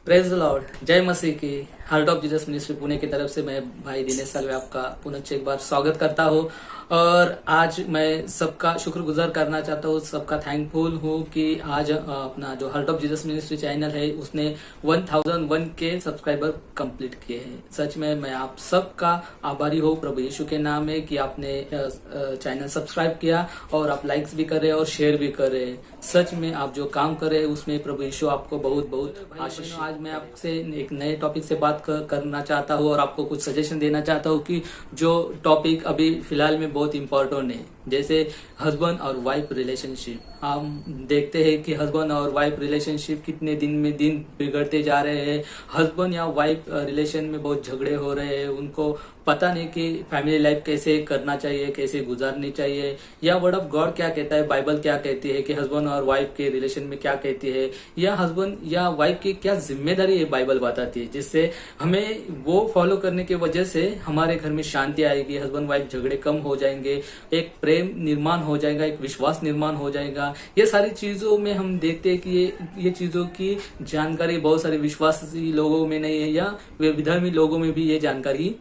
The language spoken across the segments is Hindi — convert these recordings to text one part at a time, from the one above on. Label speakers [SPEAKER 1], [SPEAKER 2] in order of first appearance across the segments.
[SPEAKER 1] प्रेज द लॉर्ड, जय मसीह की। Heart of Jesus ministry Pune की तरफ से मैं भाई दिनेश सालवे आपका पुनः एक बार स्वागत करता हूँ। और आज मैं सबका शुक्रगुजार करना चाहता हूँ, सबका थैंकफुल हूँ कि आज अपना जो heart of Jesus ministry channel है उसने 1001 के सब्सक्राइबर कंप्लीट किए हैं। सच में मैं आप सबका आभारी हूँ प्रभु यीशु के नाम में कि आपने चैनल सब्सक्राइब किया और आप लाइक्स भी कर रहे हैं और शेयर भी कर रहे हैं। सच में आप जो काम कर रहे हैं उसमें प्रभु यीशु आपको बहुत बहुत आशीष। आज मैं आपसे एक नए टॉपिक से बात करना चाहता हूँ और आपको कुछ सजेशन देना चाहता हूँ कि जो टॉपिक अभी फिलहाल में बहुत इम्पोर्टेंट है, जैसे हस्बैंड और वाइफ रिलेशनशिप। हम देखते हैं कि हस्बैंड और वाइफ रिलेशनशिप कितने दिन में दिन बिगड़ते जा रहे हैं। हस्बैंड या वाइफ रिलेशन में बहुत झगड़े हो रहे हैं, उनको पता नहीं कि फैमिली लाइफ कैसे करना चाहिए, कैसे गुजारनी चाहिए, या वर्ड ऑफ गॉड क्या कहता है, बाइबल क्या कहती है कि हस्बैंड और वाइफ के रिलेशन में क्या कहती है, या हस्बैंड या वाइफ की क्या जिम्मेदारी है बाइबल बताती है, जिससे हमें वो फॉलो करने की वजह से हमारे घर में शांति आएगी, हस्बैंड वाइफ झगड़े कम हो जाएंगे, एक प्रेम निर्माण हो जाएगा, एक विश्वास निर्माण हो जाएगा। ये सारी चीजों में हम देखते हैं कि ये चीजों की जानकारी बहुत सारे विश्वासी लोगों में नहीं है, या विधर्मी लोगों में भी ये जानकारी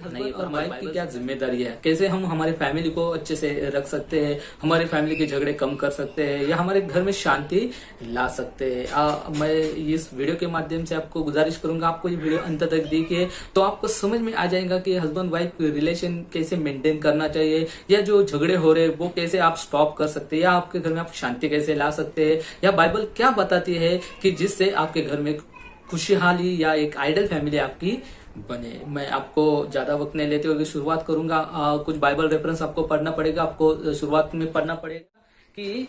[SPEAKER 1] नहीं। और वाइफ की क्या जिम्मेदारी है, कैसे हम हमारे फैमिली को अच्छे से रख सकते हैं, हमारे फैमिली के झगड़े कम कर सकते हैं, या हमारे घर में शांति ला सकते हैं। मैं इस वीडियो के माध्यम से आपको गुजारिश करूंगा, आपको ये वीडियो अंत तक देखिए तो आपको समझ में आ जाएगा कि हस्बैंड वाइफ रिलेशन कैसे मेंटेन करना चाहिए, या जो झगड़े हो रहे हैं वो कैसे आप स्टॉप कर सकते हैं, या आपके घर में आप शांति कैसे ला सकते हैं, या बाइबल क्या बताती है कि जिससे आपके घर में खुशहाली या एक आइडल फैमिली आपकी बने। मैं आपको ज्यादा वक्त नहीं लेते हुए शुरुआत करूंगा। कुछ बाइबल रेफरेंस आपको पढ़ना पड़ेगा, आपको शुरुआत में पढ़ना पड़ेगा कि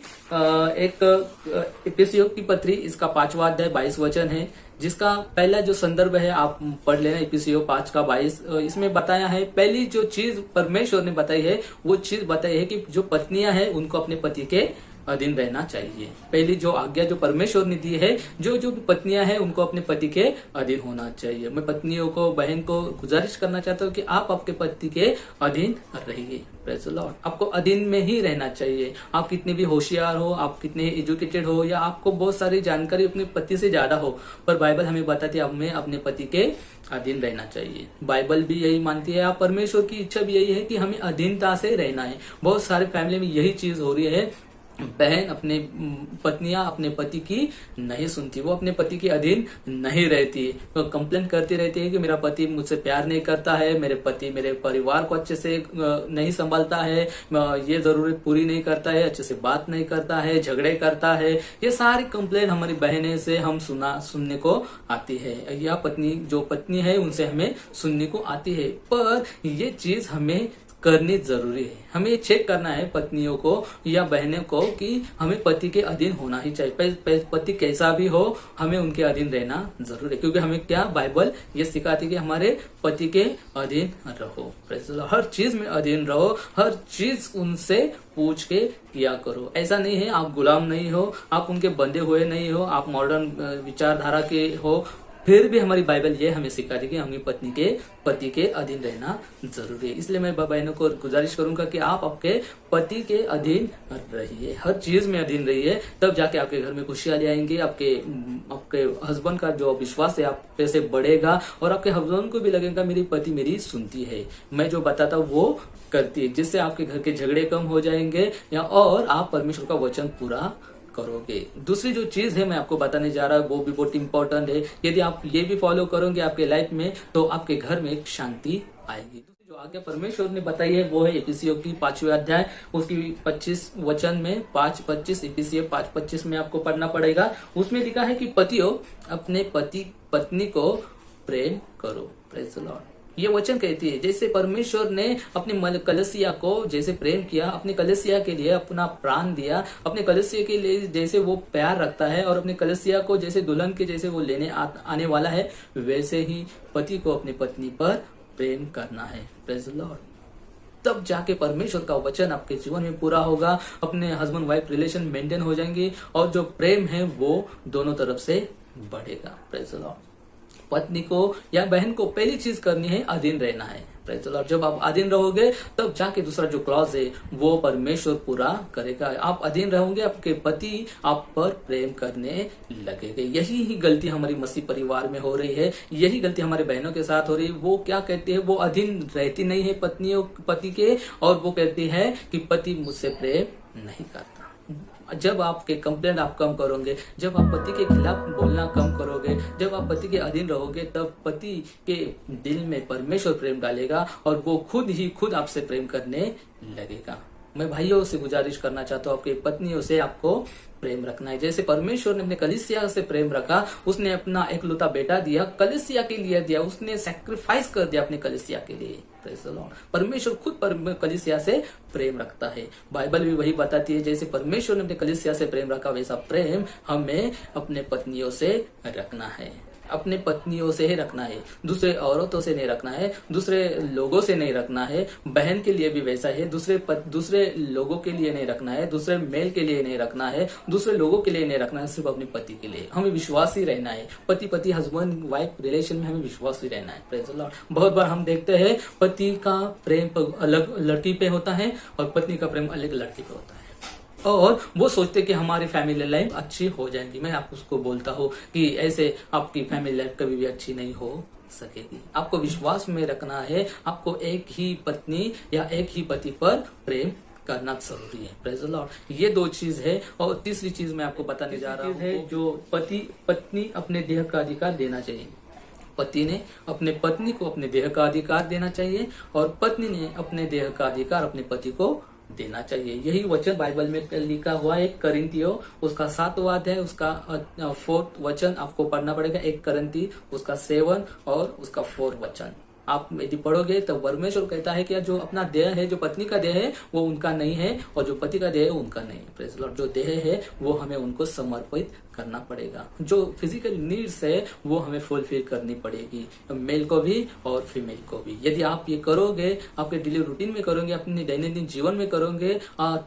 [SPEAKER 1] एक इफिसियों की पत्री, इसका 5वां अध्याय 22 वचन है, जिसका पहला जो संदर्भ है आप पढ़ लेना, इफिसियों 5 का 22। इसमें बताया है, पहली जो चीज परमेश्वर ने बताई है वो चीज बताई है कि जो पत्नियां हैं उनको अपने पति के अधीन रहना चाहिए। पहली जो आज्ञा जो परमेश्वर ने दी है, जो पत्नियां हैं उनको अपने पति के अधीन होना चाहिए। मैं पत्नियों को, बहन को गुजारिश करना चाहता हूँ कि आप आपके पति के अधीन रहिए। Praise the Lord. आपको अधीन में ही रहना चाहिए। आप कितने भी होशियार हो, आप कितने एजुकेटेड हो, या आपको बहुत सारी जानकारी अपने पति से ज्यादा हो, पर बाइबल हमें बताती है हमें अपने पति के अधीन रहना चाहिए। बाइबल भी यही मानती है, आप परमेश्वर की इच्छा भी यही है कि हमें अधीनता से रहना है। बहुत सारे फैमिली में यही चीज हो रही है, बहन अपने पत्नियां अपने पति की नहीं सुनती, वो अपने पति के अधीन नहीं रहती, तो कंप्लेन करती रहती है कि मेरा पति मुझसे प्यार नहीं करता है, मेरे पति मेरे परिवार को अच्छे से नहीं संभालता है, ये जरूरत पूरी नहीं करता है, अच्छे से बात नहीं करता है, झगड़े करता है। ये सारी कंप्लेन हमारी बहनें से हम सुनने को आती है, या जो पत्नी है उनसे हमें सुनने को आती है। पर ये चीज हमें करनी जरूरी है। हमें ये चेक करना है पत्नियों को या बहनों को कि हमें पति के अधीन होना ही चाहिए। पति कैसा भी हो, हमें उनके अधीन रहना जरूरी है, क्योंकि हमें क्या बाइबल ये सिखाती है कि हमारे पति के अधीन रहो। हर चीज में अधीन रहो, हर चीज उनसे पूछ के किया करो। ऐसा नहीं है आप गुलाम नहीं हो, आप उनके बंधे हुए नहीं हो, आप मॉडर्न विचारधारा के हो, फिर भी हमारी बाइबल ये हमें सिखाती है कि हमें पति के अधीन रहना जरूरी है। इसलिए मैं बहनों को गुजारिश करूंगा कि आप आपके पति के अधीन रहिए, हर चीज में अधीन रहिए, तब जाके आपके घर में खुशहाली आएंगे। आपके हस्बैंड का जो विश्वास है आप पे से बढ़ेगा, और आपके हस्बैंड को भी लगेगा मेरी पति मेरी सुनती है, मैं जो बताता हूँ वो करती है, जिससे आपके घर के झगड़े कम हो जाएंगे, और आप परमेश्वर का वचन पूरा करोगे। दूसरी जो चीज है मैं आपको बताने जा रहा हूँ वो भी बहुत इंपॉर्टेंट है। यदि आप ये भी फॉलो करोगे आपके लाइफ में, तो आपके घर में एक शांति आएगी। दूसरी जो आज्ञा परमेश्वर ने बताई है वो है इफिसियों की 5वें अध्याय, उसकी 25 वचन में 5:25, इफिसियों 5:25 में आपको पढ़ना पड़ेगा। उसमें लिखा है कि पतियों अपने पत्नी को प्रेम करो। Praise the Lord. ये वचन कहती है जैसे परमेश्वर ने अपने कलसिया को जैसे प्रेम किया, अपने कलसिया के लिए अपना प्राण दिया, अपने कलसिया के लिए जैसे वो प्यार रखता है, और अपने कलसिया को जैसे दुल्हन के जैसे वो लेने आने वाला है, वैसे ही पति को अपनी पत्नी पर प्रेम करना है। Praise the Lord. तब जाके परमेश्वर का वचन आपके जीवन में पूरा होगा, अपने हस्बैंड वाइफ रिलेशन मेंटेन हो जाएंगे, और जो प्रेम है वो दोनों तरफ से बढ़ेगा। Praise the Lord. पत्नी को या बहन को पहली चीज करनी है अधीन रहना है। Praise the Lord। जब आप अधीन रहोगे तब जाके दूसरा जो क्लॉज है वो परमेश्वर पूरा करेगा। आप अधीन रहोगे, आपके पति आप पर प्रेम करने लगेंगे। यही ही गलती हमारी मसीह परिवार में हो रही है, यही गलती हमारे बहनों के साथ हो रही है। वो क्या कहती है, वो अधीन रहती नहीं है पति के, और वो कहती है कि पति मुझसे प्रेम नहीं करता। जब आपके कंप्लेंट आप कम करोगे, जब आप पति के खिलाफ बोलना कम करोगे, जब आप पति के अधीन रहोगे, तब पति के दिल में परमेश्वर प्रेम डालेगा और वो खुद ही खुद आपसे प्रेम करने लगेगा। मैं भाइयों से गुजारिश करना चाहता हूँ, आपकी पत्नियों से आपको प्रेम रखना है। जैसे परमेश्वर ने अपने कलीसिया से प्रेम रखा, उसने अपना एकलौता बेटा दिया, कलीसिया के लिए दिया, उसने सैक्रिफाइस कर दिया अपने कलीसिया के लिए। परमेश्वर खुद कलीसिया से प्रेम रखता है। बाइबल भी वही बताती है, जैसे परमेश्वर ने अपने कलीसिया से प्रेम रखा, वैसा प्रेम हमें अपने पत्नियों से रखना है। अपने पत्नियों से ही रखना है, दूसरे औरतों से नहीं रखना है, दूसरे लोगों से नहीं रखना है। बहन के लिए भी वैसा है, दूसरे लोगों के लिए नहीं रखना है, दूसरे मेल के लिए नहीं रखना है, दूसरे लोगों के लिए नहीं रखना है, सिर्फ अपने पति के लिए। हमें विश्वासी रहना है, पति हस्बैंड वाइफ रिलेशन में हमें विश्वासी रहना है। Praise the Lord. बहुत बार हम देखते हैं पति का प्रेम अलग लड़की पे होता है और पत्नी का प्रेम अलग लड़की पे होता है, और वो सोचते कि हमारी फैमिली लाइफ अच्छी हो जाएगी। मैं आपको उसको बोलता हूँ कि ऐसे आपकी फैमिली लाइफ कभी भी अच्छी नहीं हो सकेगी। आपको विश्वास में रखना है, आपको एक ही पत्नी या एक ही पति पर प्रेम करना जरूरी है। Praise the Lord. ये दो चीज है। और तीसरी चीज मैं आपको बताने जा रहा हूँ, जो पत्नी अपने देह का अधिकार देना चाहिए। पति ने अपने पत्नी को अपने देह का अधिकार देना चाहिए और पत्नी ने अपने देह का अधिकार अपने पति को देना चाहिए। यही वचन बाइबल में लिखा हुआ है। 1 कोरिन्थियों उसका 7वां अध्याय उसका 4th वचन आपको पढ़ना पड़ेगा। 1 कोरिन्थी उसका 7 और उसका 4 वचन आप यदि पढ़ोगे तो परमेश्वर कहता है कि जो अपना देह है, जो पत्नी का देह है वो उनका नहीं है, और जो पति का देह है उनका नहीं है। Praise the Lord. जो देह है वो हमें उनको समर्पित करना पड़ेगा। जो फिजिकल नीड्स है वो हमें फुलफिल करनी पड़ेगी, मेल को भी और फीमेल को भी। यदि आप ये करोगे, आपके डेली रूटीन में करोगे, अपने दैनंदिन जीवन में करोगे,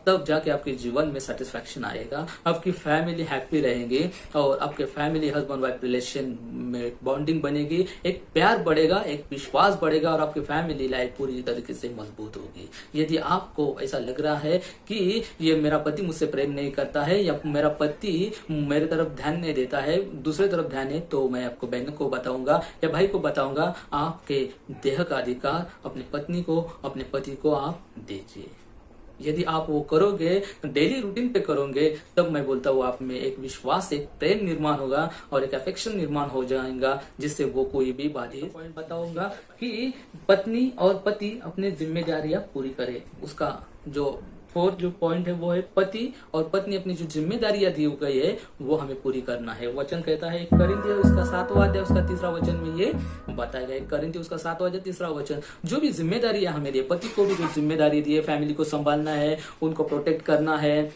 [SPEAKER 1] तब जाके आपके जीवन में सेटिस्फैक्शन आएगा, आपकी फैमिली हैप्पी रहेगी और आपके फैमिली हस्बैंड वाइफ रिलेशन में बॉन्डिंग बनेगी, एक प्यार बढ़ेगा, एक विश्वास बढ़ेगा और आपकी फैमिली लाइफ पूरी तरीके से मजबूत होगी। यदि आपको ऐसा लग रहा है कि ये मेरा पति मुझसे प्रेम नहीं करता है या मेरा पति मेरे तरफ ध्यान नहीं देता है, दूसरे तरफ ध्यान है, तो मैं आपको बहन को बताऊंगा या भाई को बताऊंगा, आपके देह का अधिकार अपनी पत्नी को, अपने पति को आप दीजिए। यदि आप वो करोगे, डेली रूटीन पे करोगे, तब मैं बोलता हूँ आप में एक विश्वास, एक प्रेम निर्माण होगा और एक अफेक्शन निर्माण हो जाएगा, जिससे वो कोई भी बाधित। पॉइंट बताऊंगा कि पत्नी और पति अपनी जिम्मेदारियां पूरी करे। उसका जो 4th जो पॉइंट है वो है पति और पत्नी अपनी जो जिम्मेदारियां दी गई है वो हमें पूरी करना है। वचन कहता है 1 कोरिन्थियों उसका 7वां अध्याय उसका 3रा वचन में ये बताया गया है। 1 कोरिन्थियों उसका 7वां अध्याय 3रा वचन। जो भी जिम्मेदारियां हमें दी, पति को भी जो जिम्मेदारी दी है, फैमिली को संभालना है, उनको प्रोटेक्ट करना है,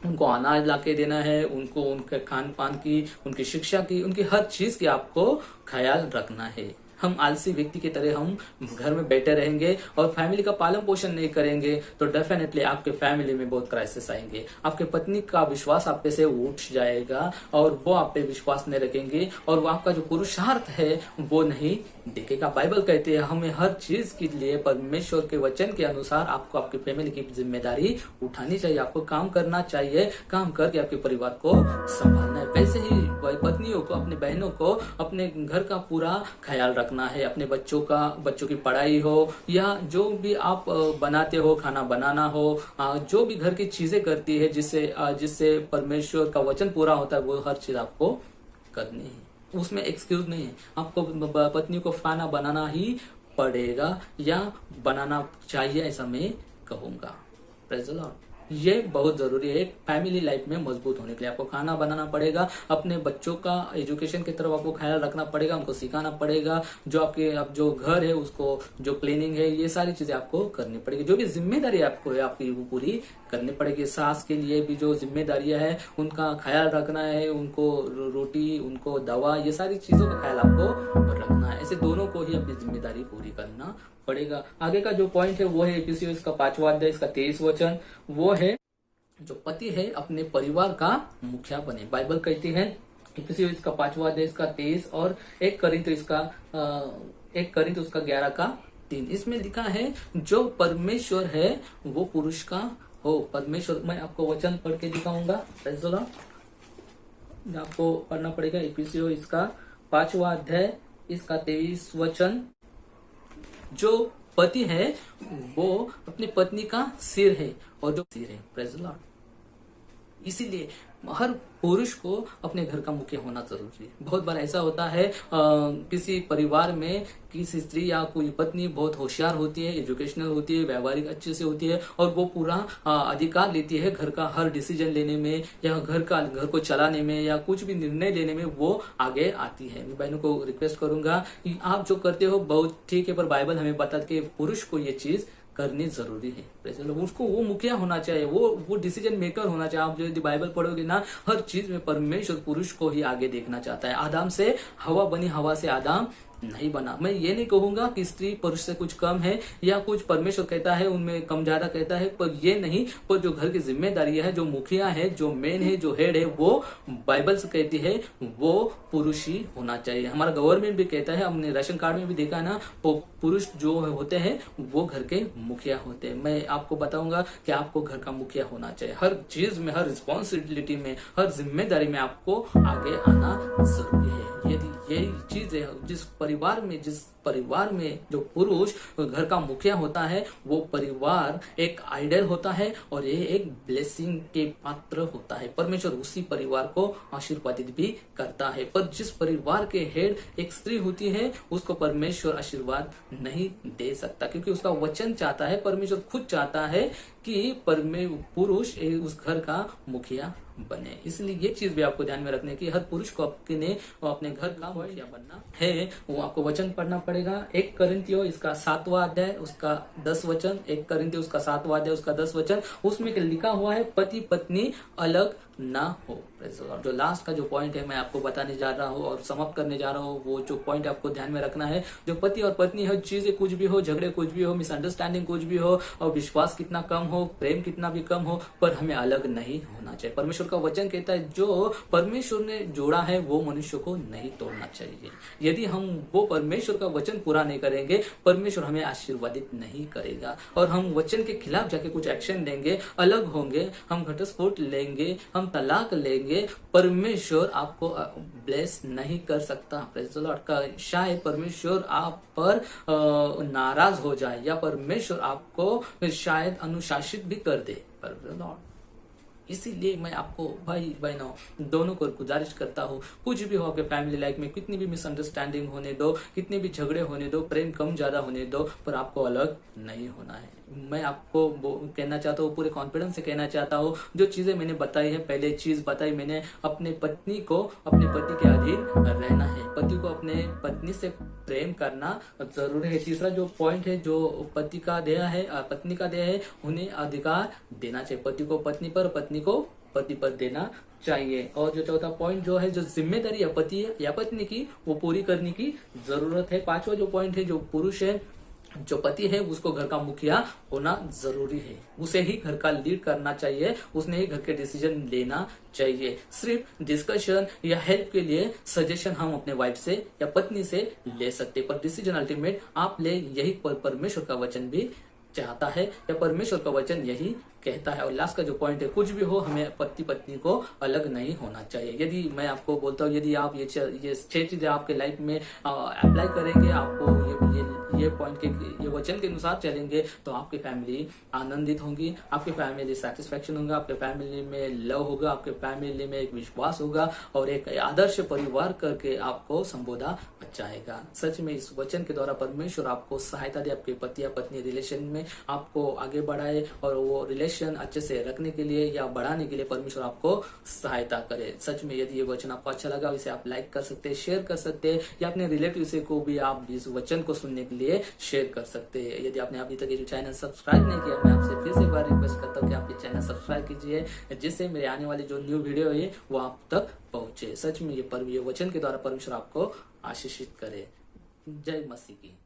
[SPEAKER 1] उनको अनाज लाके देना है, उनको उनके खान पान की, उनकी शिक्षा की, उनकी हर चीज की आपको ख्याल रखना है। हम आलसी व्यक्ति की तरह हम घर में बैठे रहेंगे और फैमिली का पालन पोषण नहीं करेंगे तो डेफिनेटली आपके फैमिली में बहुत क्राइसिस आएंगे। आपके पत्नी का विश्वास आप पे से उठ जाएगा और वो आप पे विश्वास नहीं रखेंगे और वो आपका जो पुरुषार्थ है वो नहीं दिखेगा। बाइबल कहते हैं हमें हर चीज के लिए परमेश्वर के वचन के अनुसार आपको आपकी फैमिली की जिम्मेदारी उठानी चाहिए, आपको काम करना चाहिए, काम करके आपके परिवार को संभालना है। वैसे ही पत्नियों को, अपने बहनों को अपने घर का पूरा ख्याल रखना है। अपने बच्चों की पढ़ाई हो या जो भी आप बनाते हो, खाना बनाना हो, जो भी घर की चीजें करती है जिससे परमेश्वर का वचन पूरा होता है, वो हर चीज आपको करनी है। उसमें एक्सक्यूज नहीं है। आपको पत्नी को खाना बनाना ही पड़ेगा या बनाना चाहिए, ऐसा मैं कहूंगा। Praise the Lord. ये बहुत जरूरी है। एक फैमिली लाइफ में मजबूत होने के लिए आपको खाना बनाना पड़ेगा, अपने बच्चों का एजुकेशन की तरफ आपको ख्याल रखना पड़ेगा, उनको सिखाना पड़ेगा, जो जो घर है उसको जो क्लीनिंग है, ये सारी चीजें आपको करनी पड़ेगी। जो भी जिम्मेदारी आपको है आपकी वो पूरी करनी पड़ेगी। सास के लिए भी जो जिम्मेदारियां है उनका ख्याल रखना है, उनको रोटी, उनको दवा, ये सारी चीजों का ख्याल आपको रखना है। ऐसे दोनों को ही अपनी जिम्मेदारी पूरी करना पड़ेगा। आगे का जो पॉइंट है वो है इफिसियों इसका 5वां अध्याय इसका 23 वचन। वो है जो पति है अपने परिवार का मुखिया बने। बाइबल कहती है इफिसियों इसका 5वां अध्याय इसका 23 और 1 कोरिन्थ उसका 11 का 3 इसमें लिखा है जो परमेश्वर है वो पुरुष का हो। परमेश्वर, मैं आपको वचन पढ़ के दिखाऊंगा। आपको पढ़ना पड़ेगा इफिसियों इसका 5वां अध्याय इसका 23 वचन। जो पति है वो अपनी पत्नी का सिर है और जो सिर है, प्रेज़ द लॉर्ड। इसीलिए हर पुरुष को अपने घर का मुखिया होना जरूरी है। बहुत बार ऐसा होता है किसी परिवार में किसी स्त्री या कोई पत्नी बहुत होशियार होती है, एजुकेशनल होती है, व्यवहारिक अच्छे से होती है और वो पूरा अधिकार लेती है घर का हर डिसीजन लेने में या घर को चलाने में या कुछ भी निर्णय लेने में वो आगे आती है। मैं बहनों को रिक्वेस्ट करूंगा कि आप जो करते हो बहुत ठीक है, पर बाइबल हमें बताता है कि पुरुष को ये चीज करनी जरूरी है। उसको वो मुखिया होना चाहिए, वो डिसीजन मेकर होना चाहिए। आप जो यदि बाइबल पढ़ोगे ना, हर चीज में परमेश्वर पुरुष को ही आगे देखना चाहता है। आदम से हवा बनी, हवा से आदम नहीं बना। मैं ये नहीं कहूंगा कि स्त्री पुरुष से कुछ कम है या कुछ परमेश्वर कहता है उनमें कम ज्यादा कहता है, पर ये नहीं, पर जो घर की जिम्मेदारी है, जो मुखिया है, जो मेन है, जो हेड है, वो बाइबल से कहती है वो पुरुष ही होना चाहिए। हमारा गवर्नमेंट भी कहता है, हमने राशन कार्ड में भी देखा है ना, वो पुरुष जो होते हैं वो घर के मुखिया होते हैं। मैं आपको बताऊंगा कि आपको घर का मुखिया होना चाहिए। हर चीज में, हर रिस्पॉन्सिबिलिटी में, हर जिम्मेदारी में आपको आगे आना जरूरी है। यदि यही चीज है जिस परिवार में जो पुरुष घर का मुखिया होता है वो परिवार एक आइडल होता है और ये एक ब्लेसिंग के पात्र होता है। परमेश्वर उसी परिवार को आशीर्वादित भी करता है। पर जिस परिवार के हेड एक स्त्री होती है उसको परमेश्वर आशीर्वाद नहीं दे सकता, क्योंकि उसका वचन चाहता है, परमेश्वर खुद चाहता है कि पुरुष उस घर का मुखिया बने। इसलिए ये चीज भी आपको ध्यान में रखने की, हर पुरुष को अपने घर का मुखिया बनना है। वो आपको वचन पढ़ना पड़ेगा। 1 कोरिन्थियों इसका 7वां अध्याय उसका 10 वचन। 1 कोरिन्थियों उसका 7वां अध्याय उसका 10 वचन। उसमें लिखा हुआ है पति पत्नी अलग ना हो। जो लास्ट का जो पॉइंट है मैं आपको बताने जा रहा हूँ और समाप्त करने जा रहा हूँ, वो जो पॉइंट आपको ध्यान में रखना है, जो पति और पत्नी हर चीजें कुछ भी हो, झगड़े कुछ भी हो, मिसअंडरस्टैंडिंग कुछ भी हो और विश्वास कितना कम हो, प्रेम कितना भी कम हो, पर हमें अलग नहीं होना चाहिए। परमेश्वर का वचन कहता है जो परमेश्वर ने जोड़ा है वो मनुष्य को नहीं तोड़ना चाहिए। यदि हम वो परमेश्वर का वचन पूरा नहीं करेंगे, परमेश्वर हमें आशीर्वादित नहीं करेगा और हम वचन के खिलाफ जाके कुछ एक्शन लेंगे, अलग होंगे, हम घटस्फोट लेंगे, हम तलाक लेंगे, परमेश्वर आपको ब्लेस नहीं कर सकता। Praise the Lord. का शायद परमेश्वर आप पर नाराज हो जाए या परमेश्वर आपको शायद अनुशासित भी कर दे। Praise the Lord. इसीलिए मैं आपको भाई बहनों दोनों को गुजारिश करता हूँ, कुछ भी हो आपके फैमिली लाइफ में, कितनी भी मिसअंडरस्टैंडिंग होने दो, कितने भी झगड़े होने दो, प्रेम कम ज्यादा होने दो, पर आपको अलग नहीं होना है। मैं आपको कहना चाहता हूँ, पूरे कॉन्फिडेंस से कहना चाहता हूँ, जो चीजें मैंने बताई है, पहले चीज बताई मैंने, अपने पत्नी को अपने पति के अधीन रहना है, पति को अपने पत्नी से प्रेम करना जरूरी है। तीसरा जो पॉइंट है, जो पति का देह है, पत्नी का देह है, उन्हें अधिकार देना चाहिए। पति को पत्नी पर, पत्नी को पति पर देना चाहिए। और जो चौथा पॉइंट जो है, जो जिम्मेदारी है पति या पत्नी की, वो पूरी करने की जरूरत है। 5वां जो पॉइंट है, जो पुरुष है, जो पति है, उसको घर का मुखिया होना जरूरी है। उसे ही घर का लीड करना चाहिए, उसने ही घर के डिसीजन लेना चाहिए। सिर्फ डिस्कशन या हेल्प के लिए सजेशन हम अपने वाइफ से या पत्नी से ले सकते, पर डिसीजन अल्टीमेट आप ले, यही परमेश्वर का वचन भी चाहता है या परमेश्वर का वचन यही कहता है। और लास्ट का जो पॉइंट है, कुछ भी हो, हमें पति पत्नी को अलग नहीं होना चाहिए। यदि मैं आपको बोलता हूँ, यदि आप ये 6 चीजें आपके लाइफ में अप्लाई करेंगे, आपको ये पॉइंट के, ये वचन के अनुसार चलेंगे, तो आपकी फैमिली आनंदित होंगी, आपकी फैमिली सेटिस्फेक्शन होगा, आपके फैमिली में लव होगा, आपके फैमिली में एक विश्वास होगा और एक आदर्श परिवार करके आपको संबोधा चाहेगा। सच में इस वचन के द्वारा परमेश्वर आपको सहायता दे, आपके पति या पत्नी रिलेशन में आपको आगे बढ़ाए और वो रिलेशन अच्छे से रखने के लिए या बढ़ाने के लिए परमेश्वर आपको सहायता करे। सच में यदि ये वचन आपको अच्छा लगा, इसे आप लाइक कर सकते हैं, शेयर कर सकते हैं या अपने रिलेटिव से को भी आप इस वचन को सुनने के लिए शेयर कर सकते हैं। यदि आपने अभी तक ये चैनल सब्सक्राइब नहीं किया, मैं आपसे फिर से एक बार रिक्वेस्ट करता हूँ कि आप ये चैनल सब्सक्राइब कीजिए, जिससे मेरे आने वाली जो न्यू वीडियो है वो आप तक पहुंचे। सच में ये वचन के द्वारा परमेश्वर आपको आशीषित करे। जय मसीह की।